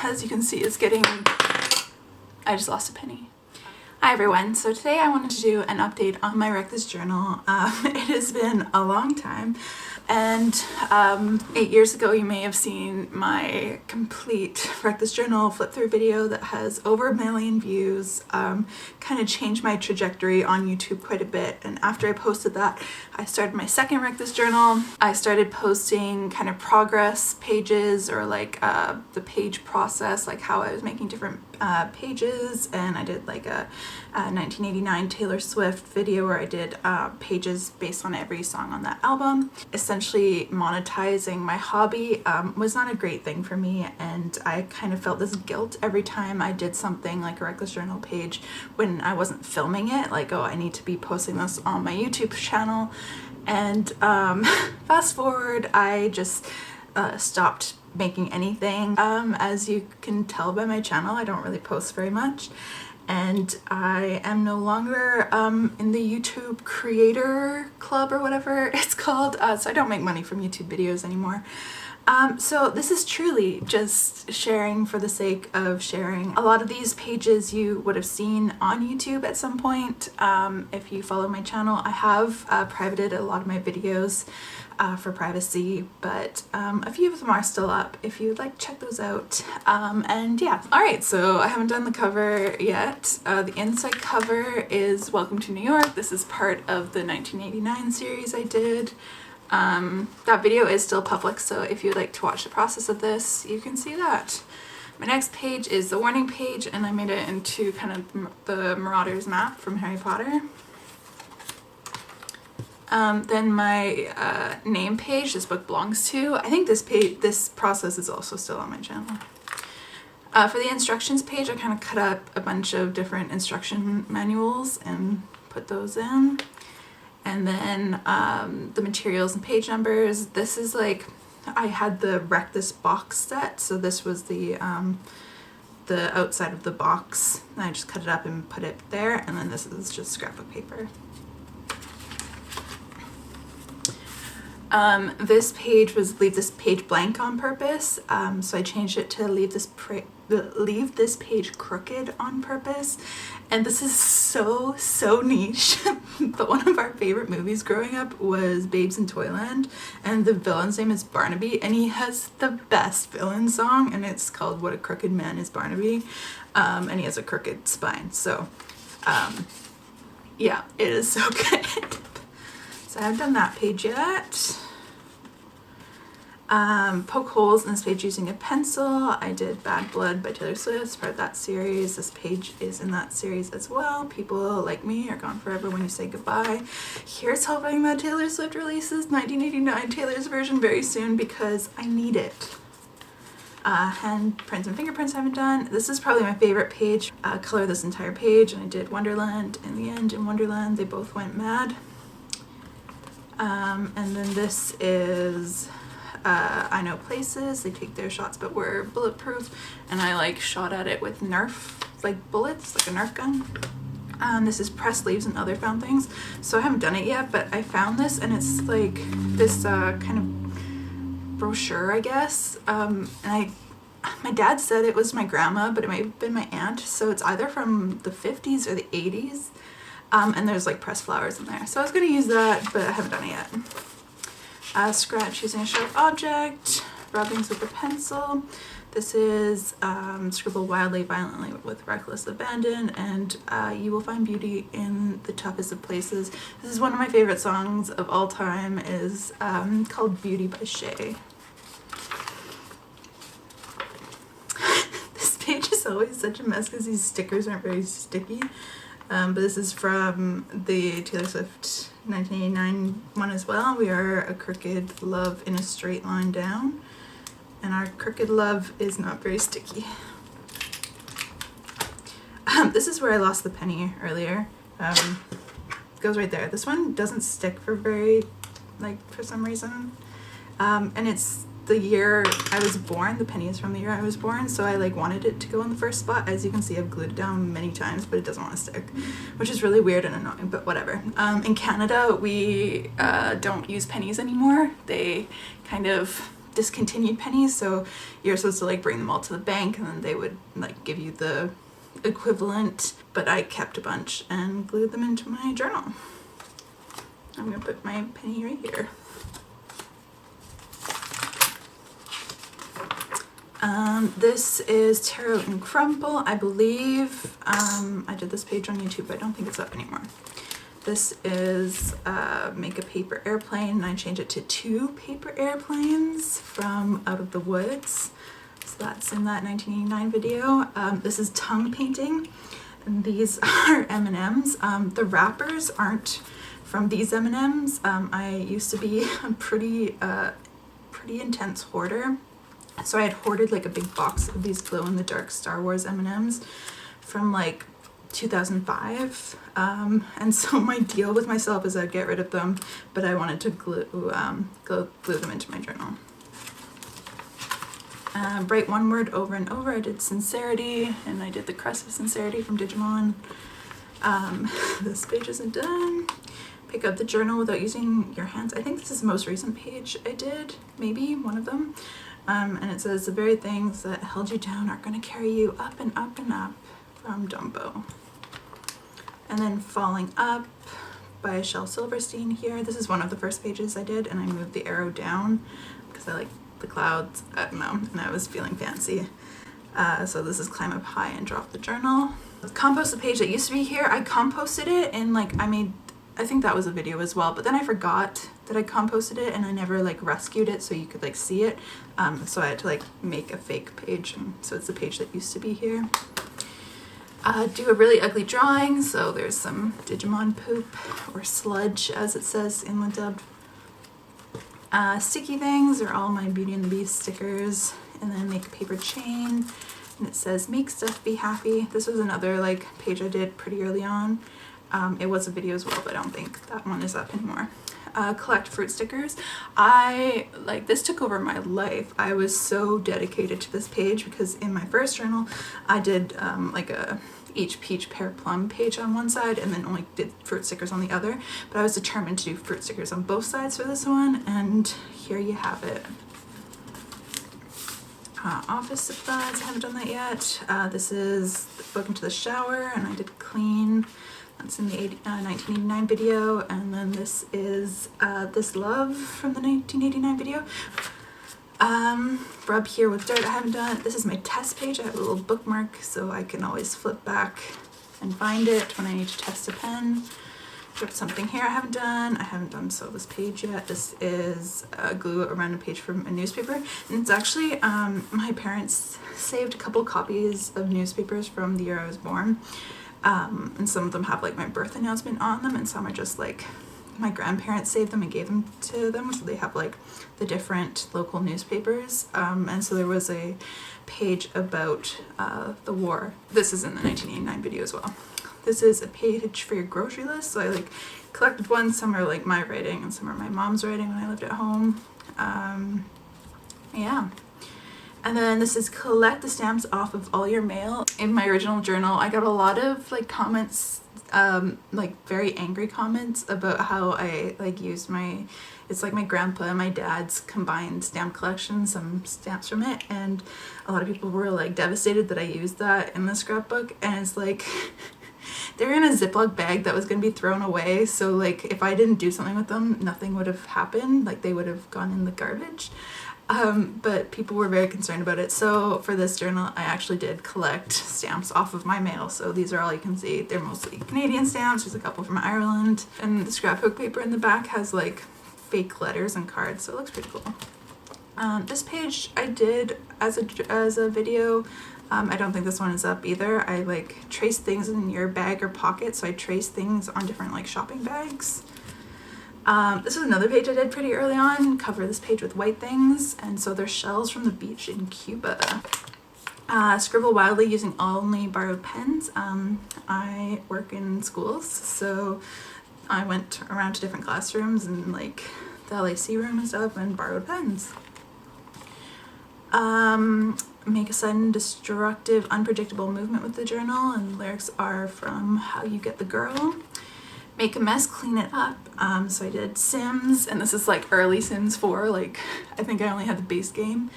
as you can see, is getting... I just lost a penny. Hi everyone, so today I wanted to do an update on my Wreck This journal. It has been a long time, and 8 years ago you may have seen my complete Wreck This journal flip through video that has over 1 million views. Kind of changed my trajectory on YouTube quite a bit, and after I posted that I started my second Wreck This journal. I started posting kind of progress pages, or like the page process, like how I was making different pages, and I did like a 1989 Taylor Swift video where I did pages based on every song on that album. Essentially monetizing my hobby was not a great thing for me, and I kind of felt this guilt every time I did something like a Wreck This journal page when I wasn't filming it, like, oh, I need to be posting this on my YouTube channel. And fast forward, I just stopped making anything. As you can tell by my channel, I don't really post very much, and I am no longer in the YouTube creator club or whatever it's called, so I don't make money from YouTube videos anymore. So this is truly just sharing for the sake of sharing. A lot of these pages you would have seen on YouTube at some point. If you follow my channel, I have privated a lot of my videos for privacy, but a few of them are still up if you'd like to check those out. And yeah, alright, so I haven't done the cover yet. The inside cover is Welcome to New York. This is part of the 1989 series I did. That video is still public, so if you'd like to watch the process of this, you can see that. My next page is the warning page, and I made it into kind of the Marauders map from Harry Potter. Then my name page this book belongs to. I think this process is also still on my channel. For the instructions page, I kind of cut up a bunch of different instruction manuals and put those in. And then the materials and page numbers. This is like, I had the Wreck This box set, so this was the outside of the box. And I just cut it up and put it there, and then this is just scrapbook paper. This page was leave this page blank on purpose, so I changed it to leave this page crooked on purpose. And this is so niche, but one of our favorite movies growing up was Babes in Toyland, and the villain's name is Barnaby, and he has the best villain song, and it's called What a Crooked Man is Barnaby, and he has a crooked spine, so yeah, it is so good. So I haven't done that page yet. Poke holes in this page using a pencil. I did Bad Blood by Taylor Swift, part of that series. This page is in that series as well. People like me are gone forever when you say goodbye. Here's hoping that Taylor Swift releases 1989 Taylor's version very soon, because I need it. Handprints and fingerprints I haven't done. This is probably my favorite page. Color this entire page, and I did Wonderland. In the end, in Wonderland, they both went mad. And then this is I Know Places. They take their shots but were bulletproof, and I like shot at it with Nerf like bullets, like a Nerf gun. This is Pressed Leaves and Other Found Things. So I haven't done it yet, but I found this, and it's like this kind of brochure, I guess. And my dad said it was my grandma, but it might have been my aunt, so it's either from the 50s or the 80s. And there's like pressed flowers in there. So I was going to use that, but I haven't done it yet. Scratch using a sharp object. Rubbings with a pencil. This is Scribble Wildly, Violently with Reckless Abandon, and You Will Find Beauty in the Toughest of Places. This is one of my favorite songs of all time, is called Beauty by Shay. This page is always such a mess because these stickers aren't very sticky. But this is from the Taylor Swift 1989 one as well. We are a crooked love in a straight line down, and our crooked love is not very sticky. This is where I lost the penny earlier. It goes right there. This one doesn't stick for some reason. And it's the year I was born. The penny is from the year I was born, so I wanted it to go in the first spot. As you can see, I've glued it down many times, but it doesn't want to stick, which is really weird and annoying, but whatever. In Canada, we don't use pennies anymore. They kind of discontinued pennies, so you're supposed to like bring them all to the bank and then they would like give you the equivalent, but I kept a bunch and glued them into my journal. I'm gonna put my penny right here. This is Tarot and Crumple. I believe I did this page on YouTube, but I don't think it's up anymore. This is Make a Paper Airplane, and I changed it to 2 paper airplanes from Out of the Woods. So that's in that 1989 video. This is tongue painting, and these are M&Ms. The wrappers aren't from these M&Ms. I used to be a pretty intense hoarder. So I had hoarded like a big box of these glow-in-the-dark Star Wars M&Ms from like 2005. And so my deal with myself is I'd get rid of them, but I wanted to glue them into my journal. Write one word over and over. I did sincerity, and I did the crest of sincerity from Digimon. This page isn't done. Pick up the journal without using your hands. I think this is the most recent page I did, maybe one of them. And it says, the very things that held you down are going to carry you up and up and up, from Dumbo. And then Falling Up by Shel Silverstein here. This is one of the first pages I did, and I moved the arrow down because I like the clouds, I don't know, and I was feeling fancy. So this is Climb Up High and Drop the Journal. Compost the page that used to be here. I composted it, and like I think that was a video as well, but then I forgot that I composted it and I never like rescued it so you could like see it. So I had to like make a fake page, and so it's the page that used to be here. Do a really ugly drawing, so there's some Digimon poop or sludge as it says in the dub. Sticky things are all my Beauty and the Beast stickers, and then make a paper chain, and it says make stuff be happy. This was another like page I did pretty early on. It was a video as well, but I don't think that one is up anymore. Collect fruit stickers. This took over my life. I was so dedicated to this page because in my first journal I did like a each peach pear plum page on one side and then only did fruit stickers on the other, but I was determined to do fruit stickers on both sides for this one, and here you have it. Office supplies, I haven't done that yet. This is Welcome to the Shower, and I did clean. That's in the 1989 video, and then this is This Love from the 1989 video. Rub here with dirt, I haven't done. This is my test page. I have a little bookmark so I can always flip back and find it when I need to test a pen. Drip something here I haven't done. I haven't done So this page yet. This is glue around a page from a newspaper, and it's actually my parents saved a couple copies of newspapers from the year I was born. And some of them have like my birth announcement on them, and some are just like my grandparents saved them and gave them to them, so they have like the different local newspapers. And so there was a page about the war. This is in the 1989 video as well. This is a page for your grocery list, so I like collected one. Some are like my writing and some are my mom's writing when I lived at home. Yeah. And then this is collect the stamps off of all your mail. In my original journal, I got a lot of like comments, like very angry comments about how I like used it's like my grandpa and my dad's combined stamp collection, some stamps from it. And a lot of people were like devastated that I used that in the scrapbook. And it's like, they're in a Ziploc bag that was going to be thrown away. So like if I didn't do something with them, nothing would have happened. Like they would have gone in the garbage. But people were very concerned about it. So for this journal, I actually did collect stamps off of my mail. So these are all you can see. They're mostly Canadian stamps. There's a couple from Ireland. And the scrapbook paper in the back has like fake letters and cards. So it looks pretty cool. This page I did as a video. I don't think this one is up either. I like trace things in your bag or pocket. So I trace things on different like shopping bags. This is another page I did pretty early on. Cover this page with white things, and so they're shells from the beach in Cuba. Scribble wildly using only borrowed pens. I work in schools, so I went around to different classrooms and like the LAC room and stuff and borrowed pens. Make a sudden, destructive, unpredictable movement with the journal, and lyrics are from How You Get the Girl. make a mess, clean it up. So I did Sims, and this is like early Sims 4, like I think I only had the base game.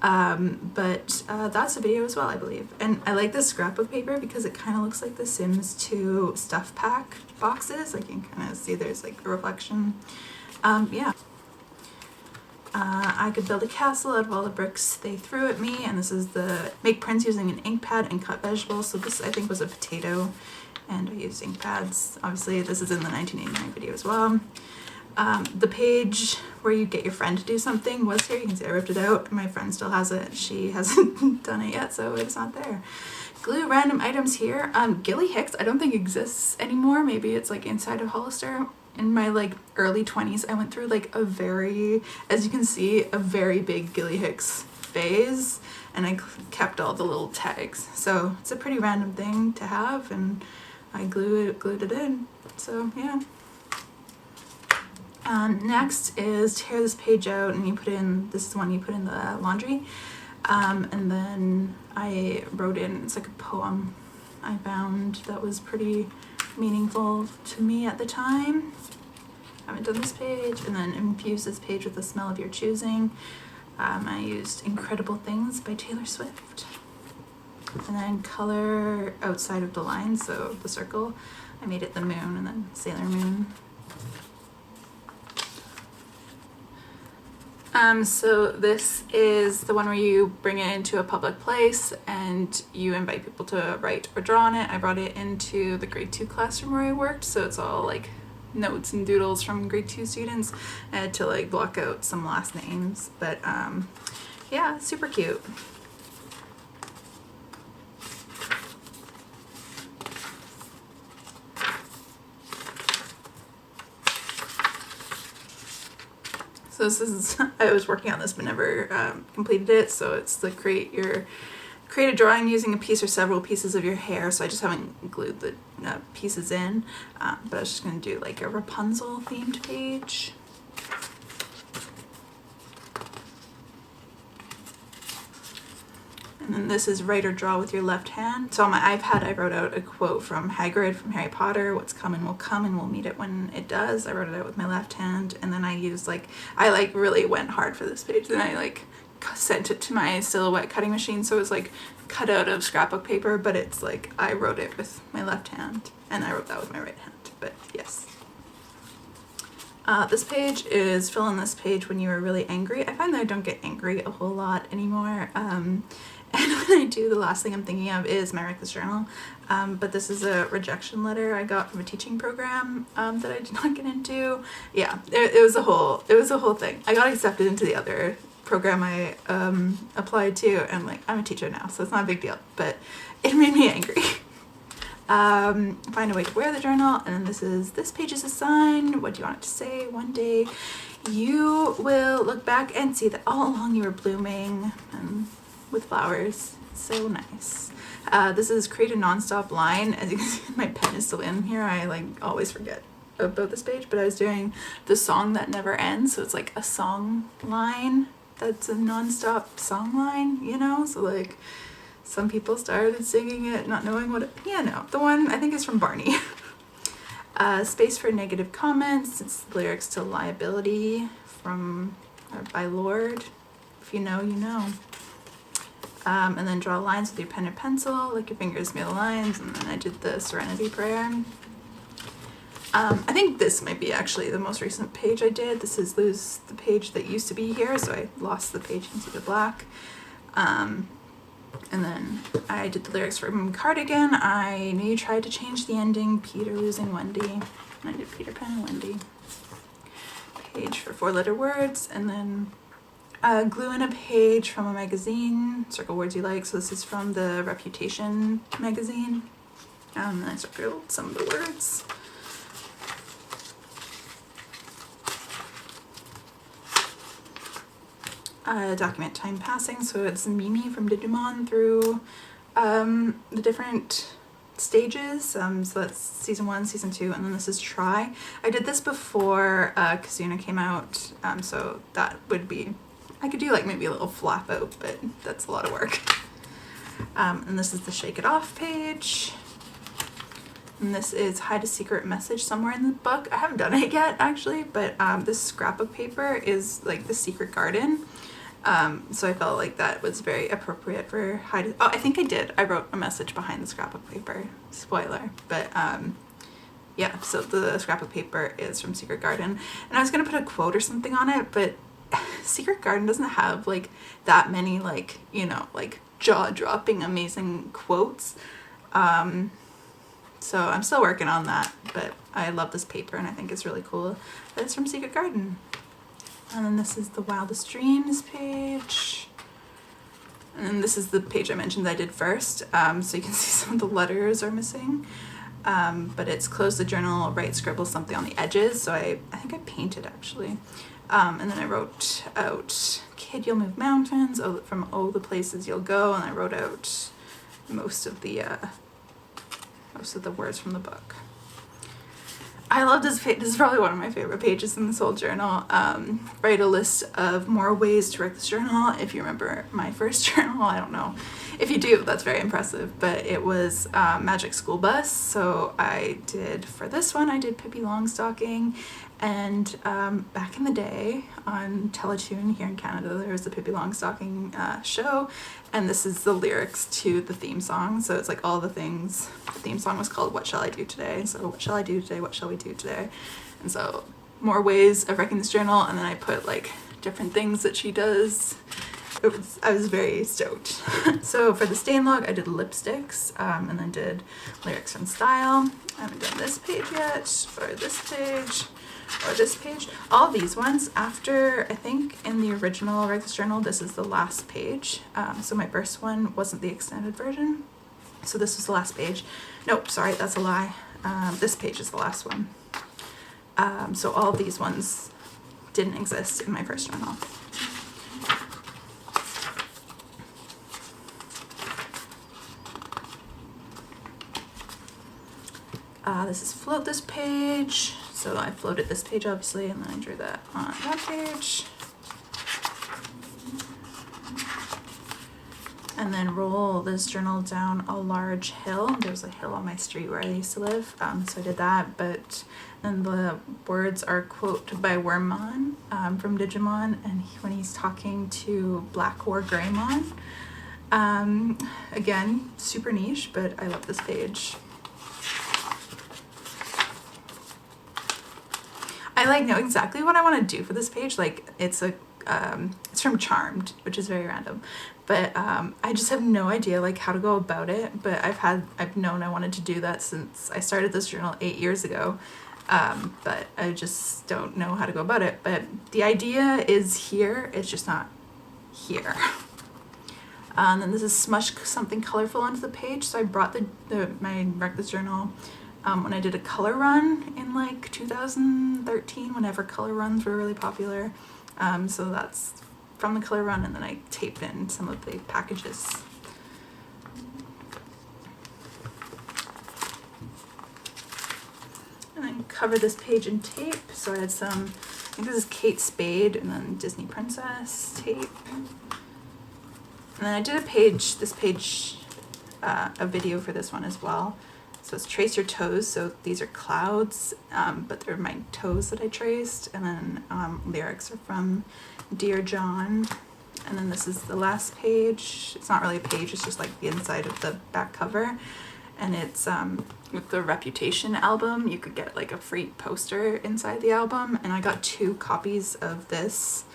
But that's a video as well, I believe. And I like this scrapbook paper because it kind of looks like the Sims 2 stuff pack boxes. Like you can kind of see there's like a reflection. Yeah. I could build a castle out of all the bricks they threw at me, and this is the make prints using an ink pad and cut vegetables. So this I think was a potato, and I used ink pads. Obviously this is in the 1989 video as well. The page where you get your friend to do something was here. You can see I ripped it out. My friend still has it. She hasn't done it yet, so it's not there. Glue random items here. Gilly Hicks I don't think exists anymore. Maybe it's like inside of Hollister. In my like early 20s, I went through like a very, as you can see, a very big Gilly Hicks phase, and I kept all the little tags. So it's a pretty random thing to have, and I glued it in. So yeah. Next is tear this page out, and you put in, this is the one you put in the laundry. And then I wrote in, it's like a poem I found that was pretty meaningful to me at the time. I haven't done this page. And then infuse this page with the smell of your choosing. I used Incredible Things by Taylor Swift. And then color outside of the line, so the circle, I made it the moon, and then Sailor Moon. So this is the one where you bring it into a public place and you invite people to write or draw on it. I brought it into the grade 2 classroom where I worked, so it's all like notes and doodles from grade 2 students. I had to like block out some last names, but yeah, super cute. So this is, I was working on this but never completed it, so it's the create a drawing using a piece or several pieces of your hair. So I just haven't glued the pieces in, but I was just going to do like a Rapunzel themed page. And then this is write or draw with your left hand. So on my iPad I wrote out a quote from Hagrid from Harry Potter, what's coming will come and we'll meet it when it does. I wrote it out with my left hand, and then I used I really went hard for this page. Then I sent it to my silhouette cutting machine, so it was like cut out of scrapbook paper, but it's like I wrote it with my left hand and I wrote that with my right hand, but yes. This page is fill in this page when you were really angry. I find that I don't get angry a whole lot anymore. And when I do, the last thing I'm thinking of is my Reckless journal. But this is a rejection letter I got from a teaching program that I did not get into. Yeah, it was a whole thing. I got accepted into the other program I applied to, and I'm a teacher now, so it's not a big deal, but it made me angry. Find a way to wear the journal, and then this page is a sign. What do you want it to say? One day you will look back and see that all along you were blooming and with flowers. So nice. This is create a non-stop line. As you can see, my pen is still in here. I always forget about this page, but I was doing the song that never ends, so it's like a song line that's a non-stop song line, you know? So some people started singing it not knowing what the one I think is from Barney. Space for negative comments. It's lyrics to Liability by Lord. If you know, you know. And then draw lines with your pen or pencil, your fingers made the lines, and then I did the Serenity Prayer. I think this might be actually the most recent page I did. This is the page that used to be here, so I lost the page into the black. And then I did the lyrics from Cardigan. I knew you tried to change the ending, Peter losing Wendy. And I did Peter Pan and Wendy. Page for 4-letter words, and then glue in a page from a magazine, circle words you like. So this is from the Reputation magazine. And I circled some of the words. Document time passing, so it's Mimi from Digimon through the different stages. So that's season 1, season 2, and then this is Try. I did this before Kazuna came out, so that would be, I could do maybe a little flap out, but that's a lot of work. And this is the Shake It Off page. And this is Hide a Secret Message Somewhere in the Book. I haven't done it yet actually, but this scrapbook paper is like the secret garden. So I felt like that was very appropriate for hide. Oh, I think I did. I wrote a message behind the scrapbook paper. Spoiler. But yeah, so the scrapbook paper is from Secret Garden. And I was going to put a quote or something on it, but Secret Garden doesn't have like that many like, you know, like jaw-dropping amazing quotes. So I'm still working on that, but I love this paper and I think it's really cool that it's from Secret Garden. And then this is the Wildest Dreams page. And then this is the page I mentioned I did first. So you can see some of the letters are missing. But it's close the journal, write, scribble something on the edges. So I think I painted actually. And then I wrote out, kid, you'll move mountains, from all the places you'll go. And I wrote out most of the words from the book. I love this page. This is probably one of my favorite pages in this whole journal. Write a list of more ways to write this journal. If you remember my first journal, I don't know. If you do, that's very impressive. But it was Magic School Bus. So I did, for this one, I did Pippi Longstocking. And back in the day on Teletoon here in Canada, there was the Pippi Longstocking show. And this is the lyrics to the theme song. So it's like all the things. The theme song was called What Shall I Do Today? So what shall I do today? What shall we do today? And so more ways of writing this journal. And then I put like different things that she does. I was very stoked. So for the stain log, I did lipsticks and then did lyrics and style. I haven't done this page yet, or this page, or this page. All these ones after, I think in the original Write This Journal, this is the last page. So my first one wasn't the extended version. So this was the last page. Nope, sorry, that's a lie. This page is the last one. So all of these ones didn't exist in my first journal. This is float this page. So I floated this page obviously, and then I drew that on that page. And then roll this journal down a large hill. There's a hill on my street where I used to live, so I did that. But then the words are quote by Wormmon from Digimon, and when he's talking to Black or Greymon. Again, super niche, but I love this page. I like know exactly what I want to do for this page. Like it's from Charmed, which is very random, but I just have no idea like how to go about it. But I've known I wanted to do that since I started this journal 8 years ago, but I just don't know how to go about it. But the idea is here, it's just not here. And then this is smush something colorful onto the page. So I brought my Write This Journal when I did a color run in like 2013, whenever color runs were really popular. So that's from the color run, and then I taped in some of the packages. And then cover this page in tape. So I had some, I think this is Kate Spade and then Disney Princess tape. And then I did a video for this one as well. So it's trace your toes. So these are clouds, but they're my toes that I traced. And then lyrics are from Dear John. And then this is the last page. It's not really a page, it's just like the inside of the back cover. And it's with the Reputation album, you could get like a free poster inside the album. And I got 2 copies of this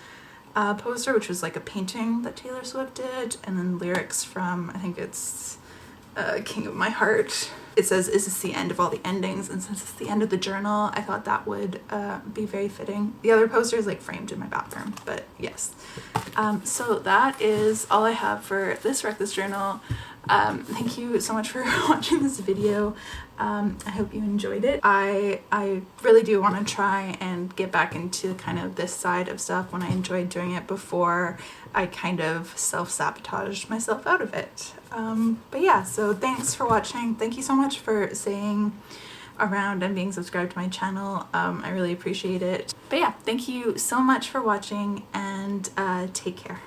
poster, which was like a painting that Taylor Swift did. And then lyrics from, I think it's King of My Heart. It says, is this the end of all the endings? And since it's the end of the journal, I thought that would be very fitting. The other poster is like framed in my bathroom, but yes. So that is all I have for this Write This Journal. Thank you so much for watching this video. I hope you enjoyed it. I really do want to try and get back into kind of this side of stuff when I enjoyed doing it before I kind of self-sabotaged myself out of it. But yeah, so thanks for watching. Thank you so much for staying around and being subscribed to my channel. I really appreciate it. But yeah, thank you so much for watching, and take care.